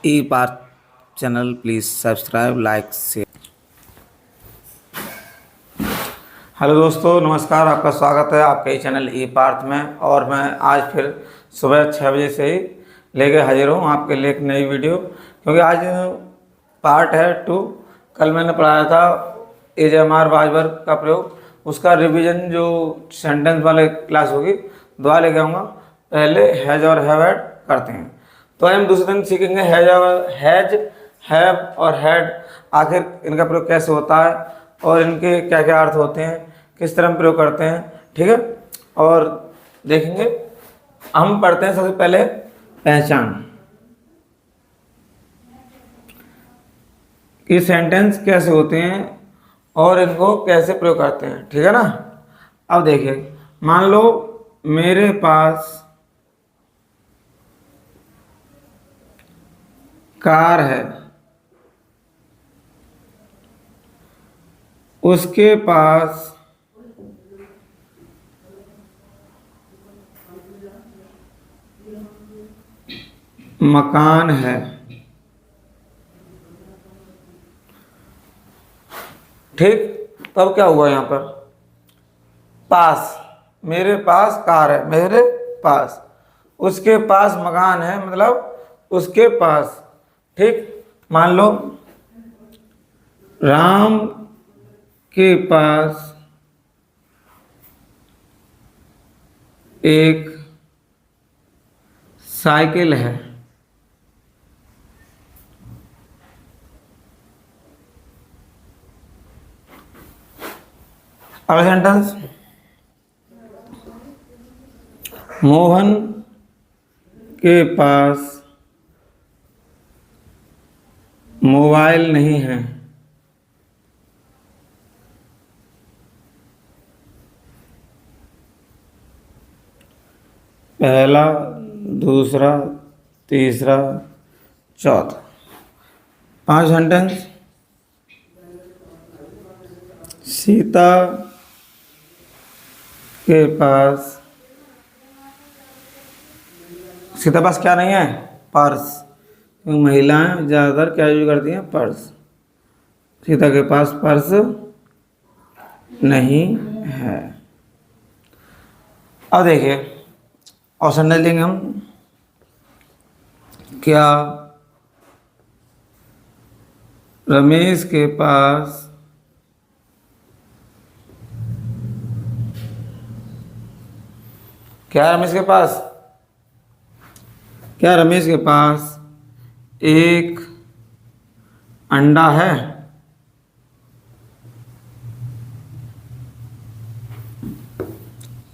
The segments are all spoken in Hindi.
E Parth channel please subscribe like share. Hello दोस्तों, नमस्कार। आपका स्वागत है आपके ही चैनल ई पार्थ में। और मैं आज फिर सुबह 6 बजे से ही लेके हाजिर हूँ आपके लिए एक नई वीडियो, क्योंकि आज पार्ट है 2। कल मैंने पढ़ाया था AJMR वाइवर का प्रयोग, उसका रिवीजन जो सेंटेंस वाले क्लास होगी दोबारा लेके आऊँगा। पहले हैज और हैव ऐड करते हैं। तो हम दूसरे दिन सीखेंगे हैज, हैव और हैड, आखिर इनका प्रयोग कैसे होता है और इनके क्या क्या अर्थ होते हैं, किस तरह हम प्रयोग करते हैं। ठीक है, और देखेंगे। हम पढ़ते हैं सबसे पहले पहचान कि सेंटेंस कैसे होते हैं और इनको कैसे प्रयोग करते हैं। ठीक है ना। अब देखिए, मान लो मेरे पास कार है, उसके पास मकान है। ठीक, तब क्या हुआ यहाँ पर? पास, मेरे पास कार है, मेरे पास, उसके पास मकान है, मतलब उसके पास। ठीक, मान लो राम के पास एक साइकिल है। अगला सेंटेंस, मोहन के पास मोबाइल नहीं है। पहला, दूसरा, तीसरा, चौथा। 5 सेंटेंस, सीता के पास, सीता पास क्या नहीं है? पर्स। महिलाएं ज़्यादातर क्या यूज करती हैं? पर्स। सीता के पास पर्स नहीं है। अब देखिए ऑप्शन दे देंगे हम। क्या रमेश के पास क्या रमेश के पास एक अंडा है?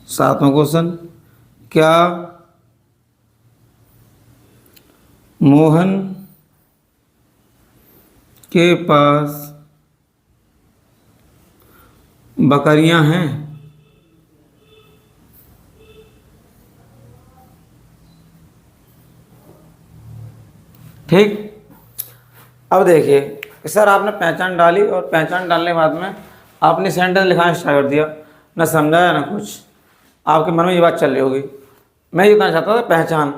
सातवां क्वेश्चन, क्या मोहन के पास बकरियां हैं? ठीक, अब देखिए सर, आपने पहचान डाली और पहचान डालने के बाद में आपने सेंटेंस लिखाना स्टार्ट कर दिया, ना समझाया ना कुछ। आपके मन में ये बात चल रही होगी। मैं ये कहना चाहता था पहचान,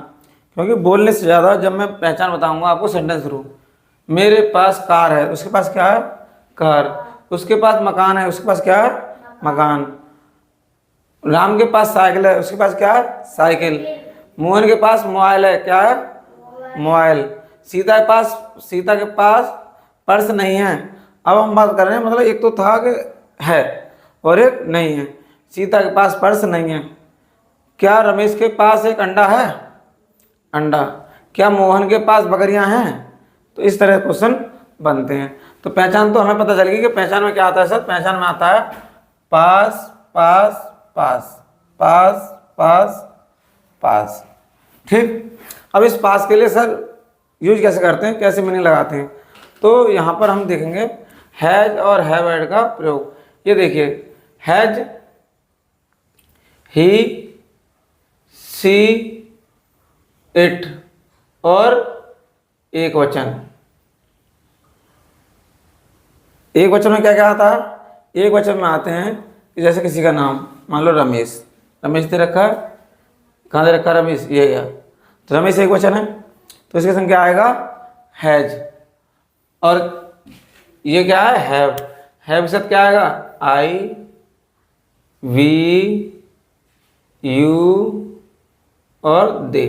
क्योंकि बोलने से ज़्यादा जब मैं पहचान बताऊंगा आपको सेंटेंस थ्रू। मेरे पास कार है, उसके पास क्या है? कार। उसके पास मकान है, उसके पास क्या है? मकान। राम के पास साइकिल है, उसके पास क्या है? साइकिल। मोहन के पास मोबाइल है, क्या है? मोबाइल। सीता के पास पर्स नहीं है। अब हम बात कर रहे हैं, मतलब एक तो था कि है और एक नहीं है। सीता के पास पर्स नहीं है। क्या रमेश के पास एक अंडा है? अंडा। क्या मोहन के पास बकरियां हैं? तो इस तरह क्वेश्चन बनते हैं। तो पहचान तो हमें पता चल गई कि पहचान में क्या आता है सर। पहचान में आता है पास पास पास, पास पास पास। ठीक, अब इस पास के लिए सर यूज कैसे करते हैं, कैसे मीनिंग लगाते हैं, तो यहाँ पर हम देखेंगे हैज और हैव ऐड का प्रयोग। ये देखिए, हैज ही, सी, इट, और एक वचन। एक वचन में क्या क्या आता है? एक वचन में आते हैं कि जैसे किसी का नाम, मान लो रमेश, रमेश दे रखा है, कहाँ दे रखा है? रमेश, ये है। तो रमेश एक वचन है, तो इसके संग क्या आएगा? हैज। और ये क्या है, हैव के साथ क्या आएगा, आई वी यू और दे,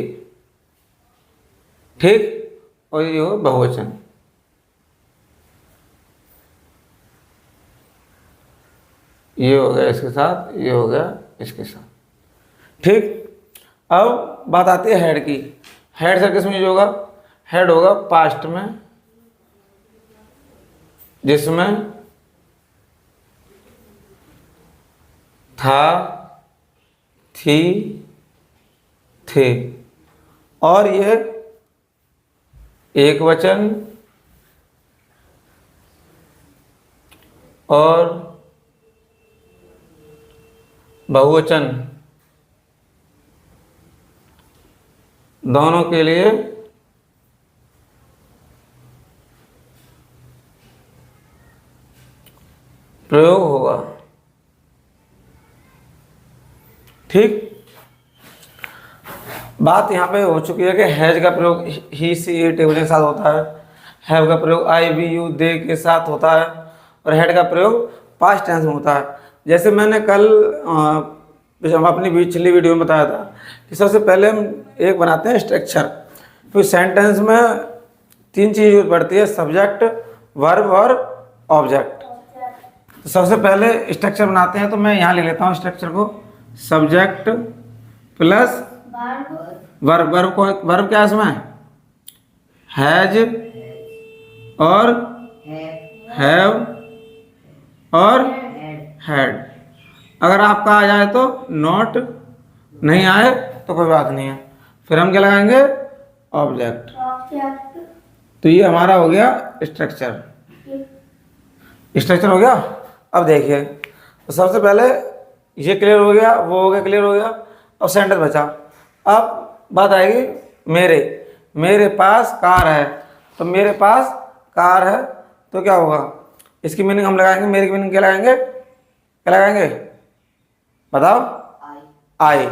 ठीक। और ये हो बहुवचन। ये हो गया इसके साथ, ये हो गया इसके साथ, ठीक। अब बात आती है हेड की। हेड सर किस में यूज होगा, हेड होगा पास्ट में, जिसमें था, थी, थे। और ये एक वचन और बहुवचन दोनों के लिए प्रयोग होगा, ठीक। बात यहाँ पे हो चुकी है कि हैज का प्रयोग ही सी इट के साथ होता है, हैव का प्रयोग आई वी यू दे के साथ होता है, और हेड का प्रयोग पास्ट टेंस में होता है। जैसे मैंने कल अपनी पिछली वीडियो में बताया था कि सबसे पहले हम एक बनाते हैं स्ट्रक्चर। तो सेंटेंस में 3 चीज़ यूज पड़ती है, सब्जेक्ट, वर्ब और ऑब्जेक्ट। तो सबसे पहले स्ट्रक्चर बनाते हैं, तो मैं यहाँ ले लेता हूँ स्ट्रक्चर को, सब्जेक्ट प्लस वर्ब। वर्ब क्या है इसमें, हैज और हैव और हैड। अगर आपका आ जाए तो नॉट, नहीं आए तो कोई बात नहीं है, फिर हम क्या लगाएंगे, ऑब्जेक्ट। तो ये हमारा हो गया स्ट्रक्चर। स्ट्रक्चर हो गया। अब देखिए, तो सबसे पहले ये क्लियर हो गया, वो हो गया, क्लियर हो गया। अब सेंटेंस बचा। अब बात आएगी मेरे पास कार है। तो मेरे पास कार है तो क्या होगा, इसकी मीनिंग हम लगाएंगे, मेरे की मीनिंग क्या लगाएंगे, क्या लगाएंगे बताओ, आई।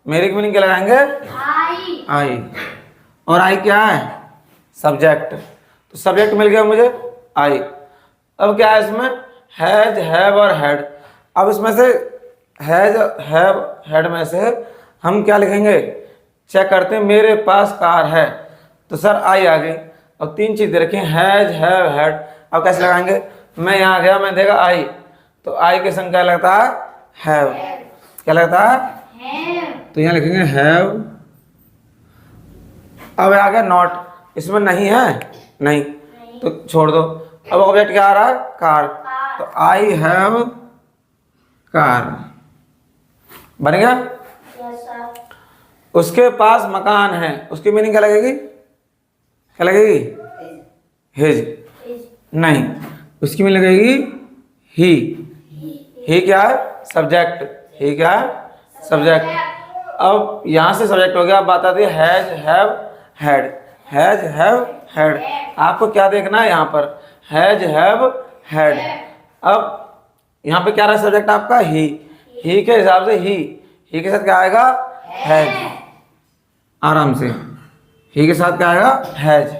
मेरे की मीनिंग क्या लगाएंगे, आई। और आई क्या है, सब्जेक्ट। तो सब्जेक्ट मिल गया मुझे, आई। अब क्या है इसमें, हैज, हैव और हैड। अब इसमें से हैज, हैव, हैड में से हम क्या लिखेंगे, चेक करते हैं। मेरे पास कार है तो सर आई आ गई। अब 3 चीज़ें रखें, हैज, हैव, हैड। अब कैसे लगाएंगे, मैं यहाँ गया, मैं देखा आई, तो आई के संग क्या लगता है, हैव। क्या लगता है, तो यहाँ लिखेंगे हैव। अब आ गया नॉट, इसमें नहीं है, नहीं तो छोड़ दो। अब ऑब्जेक्ट क्या आ रहा है, कार, तो आई हैव कार, बन गया। उसके पास मकान है, उसकी मीनिंग क्या लगेगी, क्या लगेगी, हिज, नहीं, उसकी मीनिंग लगेगी ही। ही क्या है, सब्जेक्ट। ही क्या है, सब्जेक्ट। अब यहाँ से सब्जेक्ट हो गया। अब बात आती है has, have, had. Has, have, had. आपको क्या देखना है यहाँ पर, हैज, हैव, हैड। अब यहाँ पे क्या रहा सब्जेक्ट आपका, ही के हिसाब से ही के साथ क्या आएगा, हैज। आराम से, ही के साथ क्या आएगा, हैज।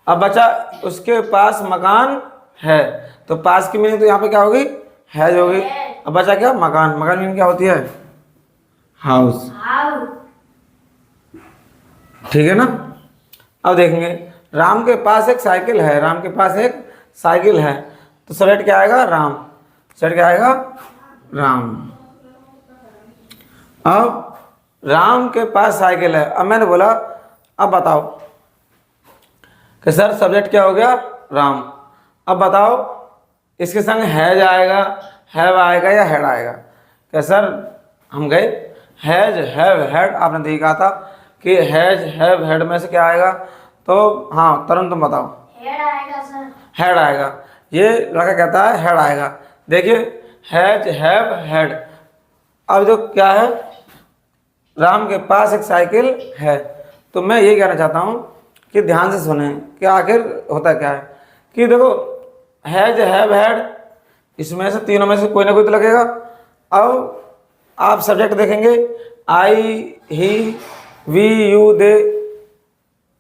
अब बचा उसके पास मकान है, तो पास की मीनिंग तो यहाँ पे क्या होगी, हैज होगी। अब बचा क्या, मकान। मकान मीनिंग क्या होती है, हाउस, ठीक है ना। अब देखेंगे, राम के पास एक साइकिल है। राम के पास एक साइकिल है, तो सब्जेक्ट क्या आएगा, राम। सब्जेक्ट क्या आएगा, राम। अब राम के पास साइकिल है। अब मैंने बोला, अब बताओ कि सर सब्जेक्ट क्या हो गया, राम। अब बताओ इसके संग हैज आएगा, हैव आएगा या हैड आएगा। क्या सर, हम गए हैज, हैव, हैड। आपने देखा था कि हैज, हैव, हैड में से क्या आएगा, तो हाँ तरुण तुम बताओ, हैड आएगा सर, हैड आएगा। ये लड़का कहता है हैड आएगा। देखिए हैज, हैव, हैड। अब जो क्या है, राम के पास एक साइकिल है। तो मैं ये कहना चाहता हूँ कि ध्यान से सुने कि आखिर होता क्या है, कि देखो हैज, हैव, हैड, इसमें से तीनों में से कोई ना कोई तो लगेगा। अब आप सब्जेक्ट देखेंगे, I, he, we, you, they,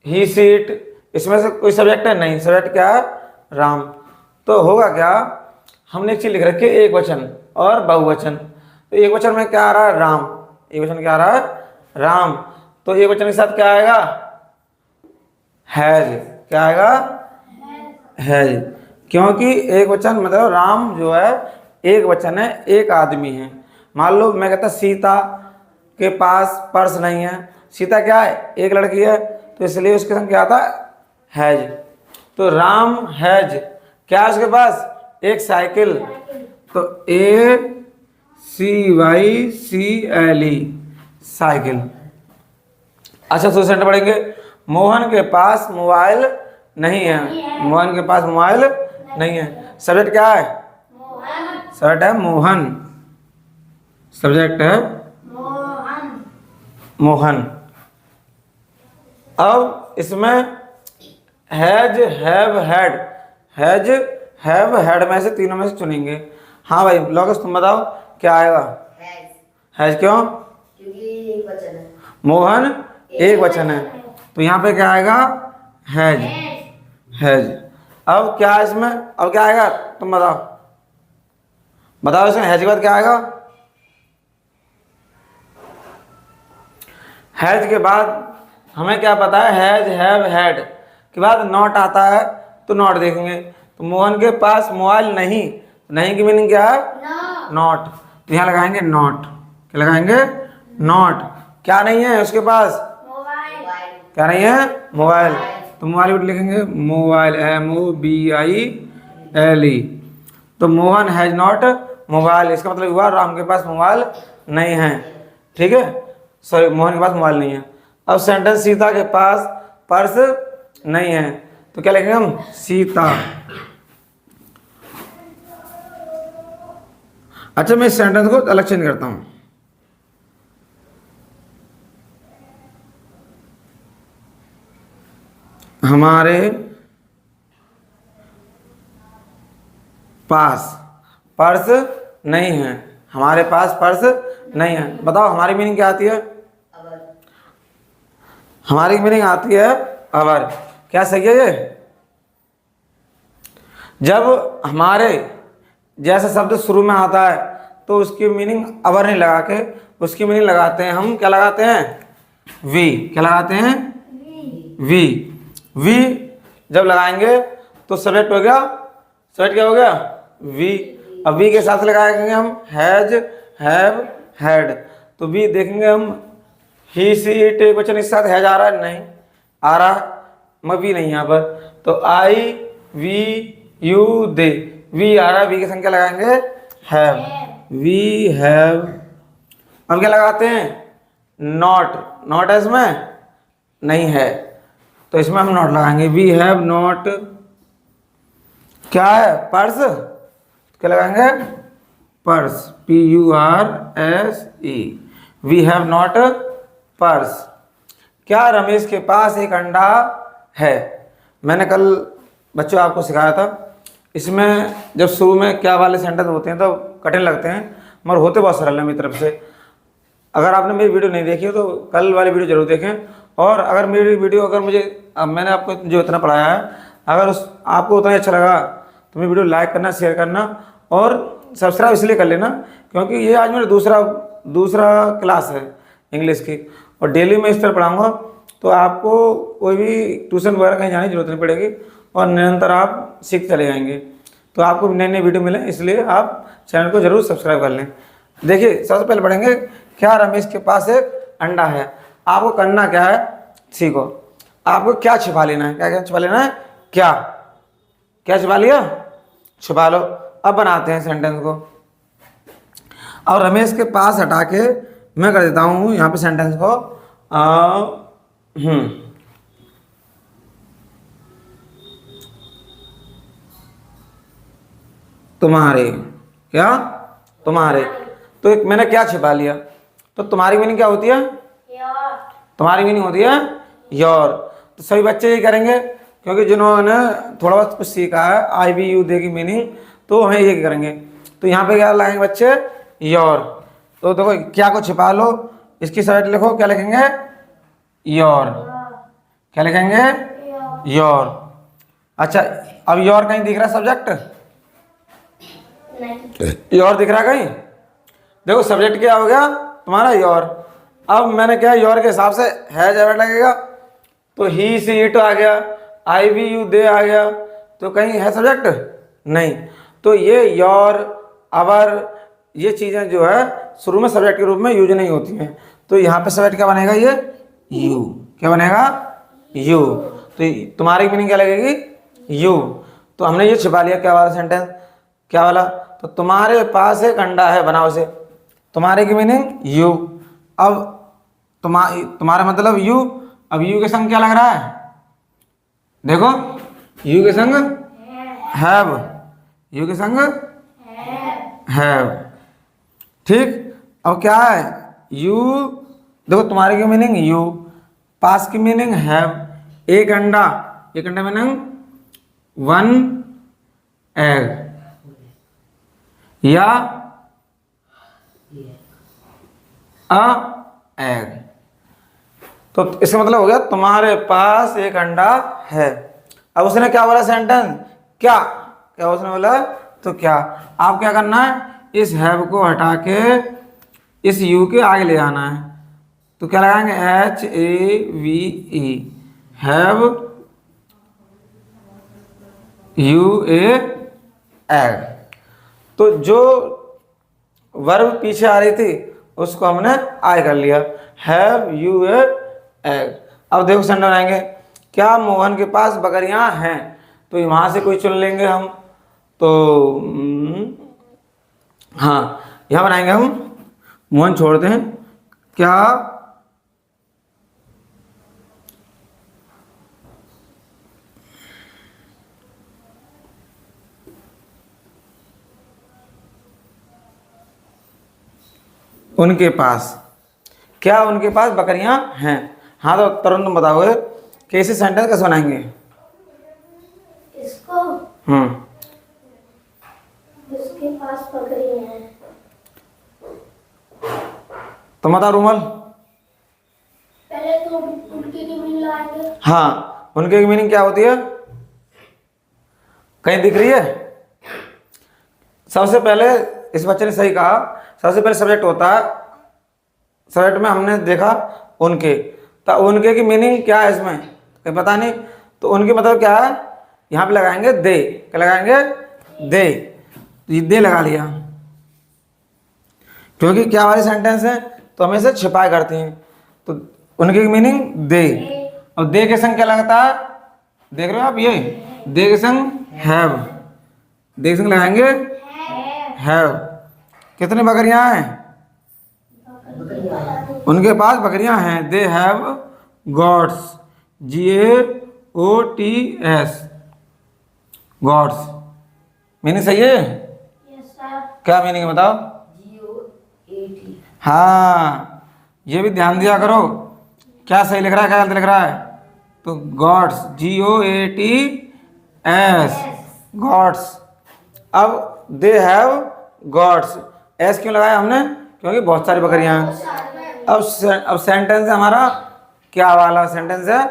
he, she, it, इसमें से कोई सब्जेक्ट है नहीं, सब्जेक्ट क्या है, राम। तो होगा क्या, हमने एक चीज लिख रखी है एक वचन और बहुवचन। तो एक वचन में क्या आ रहा है, राम। एक वचन क्या आ रहा है, राम। तो एक वचन के साथ क्या आएगा, हैज। क्या आएगा, हैज। क्योंकि एक वचन मतलब राम जो है एक वचन है, एक आदमी है। मान लो मैं कहता सीता के पास पर्स नहीं है, सीता क्या है, एक लड़की है, तो इसलिए उसके संग क्या आता है, हैज। तो राम हैज क्या है उसके पास, एक साइकिल। तो ACYCLE साइकिल। अच्छा सेंटेंस पढ़ेंगे, मोहन के पास मोबाइल नहीं है। मोहन के पास मोबाइल नहीं है। सब्जेक्ट क्या है, सब्जेक्ट है मोहन। सब्जेक्ट है मोहन। अब इसमें has, have, had, has, have, had में से तीनों में से चुनेंगे। हाँ भाई लोकेश तुम बताओ क्या आएगा, हैज। क्यों, क्योंकि एक वचन है, मोहन एक वचन है, तो यहाँ पे क्या आएगा, हैज। हैज। अब क्या है इसमें, अब क्या आएगा तुम बताओ, बताओ इसमें हैज के बाद क्या आएगा। हैज के बाद हमें क्या पता है, हैज, हैव, हैड के बाद नॉट आता है, तो नॉट देखेंगे। तो मोहन के पास मोबाइल नहीं, नहीं की मीनिंग क्या है, नॉट। तो यहाँ लगाएंगे नॉट। क्या लगाएंगे, नॉट। क्या नहीं है उसके पास, क्या नहीं है, मोबाइल। तो मोबाइल लिखेंगे मोबाइल, MOBILE। तो मोहन हैज नॉट मोबाइल, इसका मतलब हुआ राम के पास मोबाइल नहीं है। ठीक है, सॉरी मोहन के पास मोबाइल नहीं है। अब सेंटेंस सीता के पास पर्स नहीं है, तो क्या लिखेंगे हम, सीता। अच्छा मैं इस सेंटेंस को अलग चेंज करता हूं, हमारे पास पर्स नहीं है। हमारे पास पर्स नहीं है, बताओ हमारी मीनिंग क्या आती है, अवर, हमारी मीनिंग आती है अवर। क्या सही है ये, जब हमारे जैसा शब्द शुरू में आता है तो उसकी मीनिंग अवर नहीं लगा के उसकी मीनिंग लगाते हैं हम, क्या लगाते हैं, वी। क्या लगाते हैं, वी। वी जब लगाएंगे तो सब्जेक्ट हो गया, सब्जेक्ट क्या हो गया, वी। अब वी के साथ लगाएंगे हम हैज, हैव, हैड। तो वी देखेंगे हम, ही, सी, इट, एक वचन इसके साथ हैज आ रहा है, नहीं आ रहा, मैं वी नहीं यहाँ पर। तो आई, वी, यू, दे, वी आ रहा है, वी की संख्या लगाएंगे हैव, वी हैव। अब क्या लगाते हैं, नॉट। नॉट है इसमें नहीं है, तो इसमें हम नॉट लगाएंगे, वी हैव नॉट। क्या है, पर्स। क्या लगाएंगे, purse, PURSE। We have not purse. क्या रमेश के पास एक अंडा है। मैंने कल बच्चों आपको सिखाया था, इसमें जब शुरू में क्या वाले सेंटेंस होते हैं तो कठिन लगते हैं, मगर होते बहुत सरल है मेरी तरफ से। अगर आपने मेरी वीडियो नहीं देखी तो कल वाली वीडियो जरूर देखें। और अगर मेरी वीडियो, अगर मुझे, अब मैंने आपको जो इतना पढ़ाया है, अगर उस आपको उतना अच्छा लगा तो मेरी वीडियो लाइक करना, शेयर करना और सब्सक्राइब इसलिए कर लेना क्योंकि ये आज मेरा दूसरा क्लास है इंग्लिश की, और डेली मैं इस तरह पढ़ाऊँगा, तो आपको कोई भी ट्यूशन वगैरह कहीं जाने की जरूरत नहीं पड़ेगी और निरंतर आप सीख चले जाएंगे। तो आपको नई नई वीडियो मिले, इसलिए आप चैनल को जरूर सब्सक्राइब कर लें। देखिए सबसे पहले पढ़ेंगे, क्या रमेश के पास एक अंडा है। आपको करना क्या है, सीखो। आपको क्या छिपा लेना है, क्या क्या छिपा लेना है, क्या क्या छिपा लिया, छिपा लो। अब बनाते हैं सेंटेंस को। और रमेश के पास हटा के मैं कर देता हूँ यहाँ पे सेंटेंस को तुम्हारे। क्या, तुम्हारे। तो एक मैंने क्या छिपा लिया, तो तुम्हारी मीनिंग क्या होती है, तुम्हारी मीनिंग होती है योर। तो सभी बच्चे ये करेंगे क्योंकि जिन्होंने थोड़ा बहुत कुछ सीखा है, IVU दे की मीनिंग, तो हमें ये करेंगे। तो यहाँ पे क्या लगाएंगे बच्चे, योर। तो देखो क्या को छिपा लो, इसकी साइड लिखो, क्या लिखेंगे, योर। क्या लिखेंगे, योर। अच्छा, अब योर कहीं दिख रहा है सब्जेक्ट? नहीं। योर दिख रहा है कहीं? देखो सब्जेक्ट क्या हो गया तुम्हारा? योर। अब मैंने क्या योर के हिसाब से हैज एवर लगेगा, तो ही सी इट आ गया, आई वी यू दे आ गया, तो कहीं है सब्जेक्ट? नहीं। तो ये योर, अवर, ये चीज़ें जो है शुरू में सब्जेक्ट के रूप में यूज नहीं होती हैं। तो यहाँ पे सब्जेक्ट क्या बनेगा? ये यू। क्या बनेगा? यू। तो तुम्हारी मीनिंग क्या लगेगी? यू। तो हमने ये छिपा लिया क्या वाला सेंटेंस? क्या वाला? तो तुम्हारे पास एक अंडा है, बनाओ से। तुम्हारे की मीनिंग यू। अब तुम्हारा मतलब यू। अब यू के संग क्या लग रहा है? देखो, यू के संग हैव, यू के संग हैव। ठीक। अब क्या है? यू, देखो तुम्हारे की मीनिंग यू, पास की मीनिंग हैव, एक अंडा, एक अंडा मीनिंग वन एग, या अ एग। तो इसका मतलब हो गया तुम्हारे पास एक अंडा है। अब उसने क्या बोला सेंटेंस? क्या? क्या उसने बोला? तो क्या। आप क्या करना है? इस हैव को हटा के इस यू के आगे ले आना है। तो क्या लगाएंगे? H A V E, have U A egg. तो जो वर्ब पीछे आ रही थी उसको हमने आई कर लिया, हैव यू ए एग। अब देखो सेंटेंस बनाएंगे। क्या मोहन के पास बकरियां हैं? तो वहां से कोई चुन लेंगे हम। तो हाँ, यहाँ बनाएंगे हम, मोहन छोड़ते हैं। क्या उनके पास, क्या उनके पास बकरियां हैं? हाँ, तो तुरंत तुम बताओगे कि इसे सेंटेंस कैसे बनाएंगे? इसको, उसके पास बकरी है। तुम बताओ रूमल। पहले तो उनकी की मीनिंग लगाएंगे। हाँ, उनके की मीनिंग क्या होती है? कहीं दिख रही है? सबसे पहले इस बच्चे ने सही कहा, सबसे पहले सब्जेक्ट होता है। सब्जेक्ट में हमने देखा उनके, तो उनके की मीनिंग क्या है इसमें कहीं पता नहीं। तो उनके मतलब क्या है? यहाँ पे लगाएंगे दे। क्या लगाएंगे? दे। तो ये दे लगा लिया, क्योंकि क्या वाले सेंटेंस है तो हमें से छिपाए करते हैं। तो उनके की मीनिंग दे। अब दे के संग क्या लगता है? देख रहे हो आप? ये दे के संग हैव, दे के संग लगाएंगे हैव। कितनी बकरियां हैं? उनके पास बकरियां हैं। They have goats, GAOTS, goats. Meaning सही है? Yes sir. क्या मीनिंग है बताओ? GOAT। हाँ, ये भी ध्यान दिया करो, क्या सही लिख रहा है क्या गलत लिख रहा है। तो गॉड्स, GOATS, गॉड्स। अब दे हैव गॉड्स, एस क्यों लगाया हमने? क्योंकि बहुत सारी बकरियां हैं। अब सेंटेंस है हमारा क्या वाला? सेंटेंस है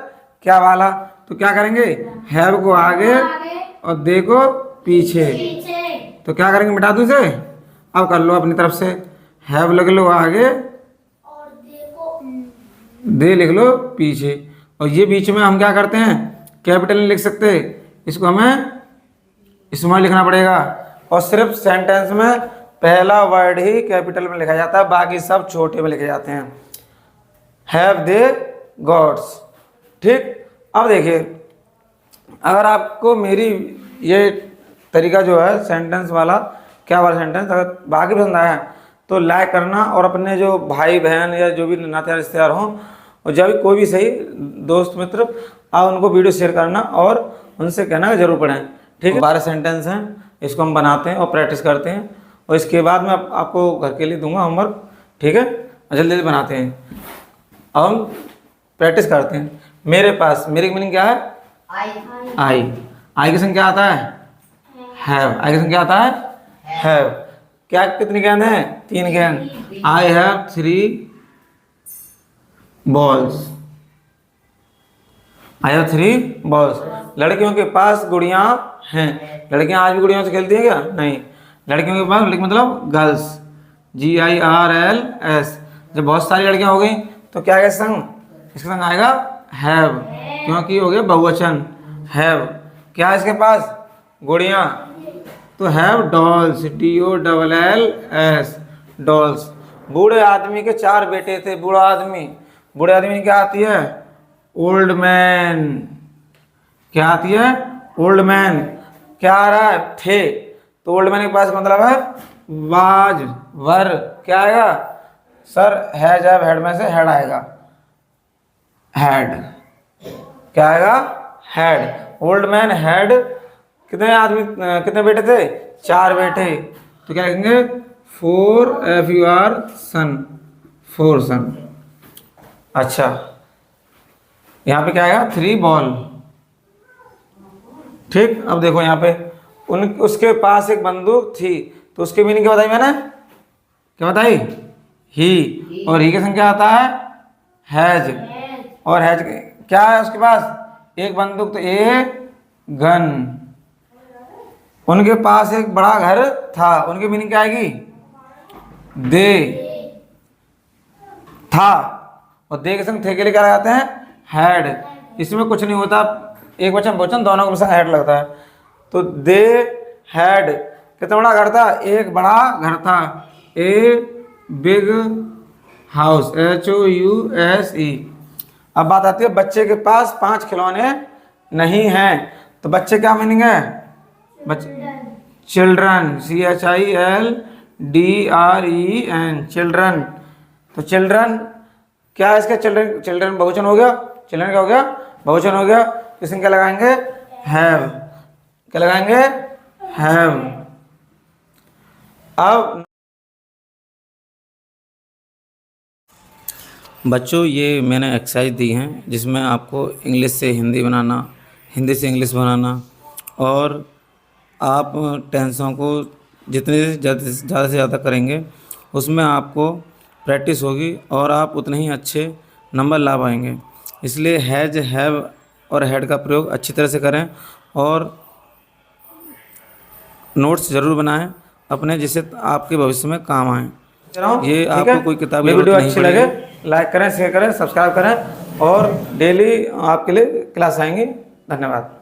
क्या वाला? तो क्या करेंगे? हैव को आगे और दे को पीछे। तो क्या करेंगे? मिटा दूँ इसे? अब कर लो अपनी तरफ से, हैव लिख लो आगे और देखो, दे लिख लो पीछे। और ये बीच में हम क्या करते हैं? कैपिटल नहीं लिख सकते, इसको हमें स्मॉल लिखना पड़ेगा। और सिर्फ सेंटेंस में पहला वर्ड ही कैपिटल में लिखा जाता है, बाकी सब छोटे में लिखे जाते हैं। Have they goats. ठीक। अब देखिए, अगर आपको मेरी ये तरीका जो है सेंटेंस वाला, क्या वाला सेंटेंस, अगर बाकी पसंद आया तो लाइक करना, और अपने जो भाई बहन या जो भी नाते रिश्तेदार हों, और जब भी कोई भी सही दोस्त मित्र, आप उनको वीडियो शेयर करना और उनसे कहना कि जरूर पढ़ें। ठीक है। 12 सेंटेंस हैं, इसको हम बनाते हैं और प्रैक्टिस करते हैं, और इसके बाद मैं आपको घर के लिए दूंगा होमवर्क। ठीक है, जल्दी जल्दी बनाते हैं। अब हम प्रैक्टिस करते हैं। मेरे पास, मेरी मीनिंग क्या है? आई। आई के संग क्या आता है? हैव। आई के संग क्या आता है? हैव। क्या कितनी गेंद है? 3 गेंद। I have 3 balls. I have 3 balls. लड़कियों के पास गुड़ियाँ हैं। लड़कियाँ आज भी गुड़ियों से खेलती हैं क्या? नहीं। लड़कियों के पास, लड़की मतलब गर्ल्स, GIRLS। जब बहुत सारी लड़कियाँ हो गई तो क्या आएगा संग? इसके संग आएगा हैव, क्योंकि हो गया बहुवचन हैव। क्या है इसके पास? गुड़ियाँ, तो हैव डॉल्स, DOLLS, डॉल्स। बूढ़े आदमी के 4 बेटे थे। बूढ़ा आदमी, बूढ़े आदमी की क्या आती है? Old man. क्या आती है? Old man. क्या आ रहा है? थे, तो ओल्ड मैन के पास मतलब है वाज, वर। क्या आएगा सर? हैज, हैव, हेड में से हेड आएगा, हैड। क्या आएगा? हैड। ओल्ड मैन हैड कितने आदमी, कितने बेटे थे? 4 बेटे। तो क्या लिखेंगे? 4 FUR सन, 4 सन। अच्छा, यहाँ पे क्या आएगा? 3 बॉल। ठीक, अब देखो यहाँ पे उसके पास एक बंदूक थी, तो उसकी मीनिंग क्या बताई मैंने? क्या बताई? ही। और ही के संग क्या आता है? हैज। और हैज क्या है उसके पास? एक बंदूक, तो ए गन। उनके पास एक बड़ा घर था, उनकी मीनिंग क्या आएगी? दे था। और दे के संग थे के लिए क्या लगाते हैं? हैड। इसमें कुछ नहीं होता, एक वचन बहुवचन दोनों के संग हैड लगता है। तो दे हैड, कितना बड़ा घर था? एक बड़ा घर था। A big house, HOUSE। अब बात आती है बच्चे के पास 5 खिलौने नहीं हैं, तो बच्चे क्या मीनिंग है? बच्चे चिल्ड्रन, CHILDREN, चिल्ड्रन। तो चिल्ड्रन क्या है इसका? चिल्ड्रन, चिल्ड्रन बहुवचन हो गया। चिल्ड्रन क्या हो गया? बहुवचन हो गया। इसमें क्या लगाएंगे? हैव। क्या लगाएंगे? हैव। अब बच्चों, ये मैंने एक्सरसाइज दी हैं जिसमें आपको इंग्लिश से हिंदी बनाना, हिंदी से इंग्लिश बनाना, और आप टेंसों को जितने ज़्यादा से ज़्यादा करेंगे उसमें आपको प्रैक्टिस होगी और आप उतने ही अच्छे नंबर ला पाएंगे। इसलिए हैज, हैव और हैड का प्रयोग अच्छी तरह से करें और नोट्स ज़रूर बनाएं अपने, जिससे आपके भविष्य में काम आए। ये आपको कोई किताब, वीडियो अच्छी लगे लाइक करें, शेयर करें, सब्सक्राइब करें, और डेली आपके लिए क्लास आएंगी। धन्यवाद।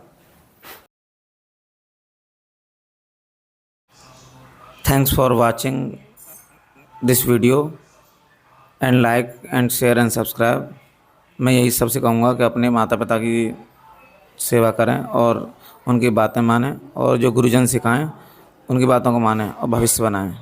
Thanks for watching this video and like and share and subscribe. मैं यही सबसे कहूँगा कि अपने माता पिता की सेवा करें और उनकी बातें मानें, और जो गुरुजन सिखाएं उनकी बातों को मानें और भविष्य बनाएं।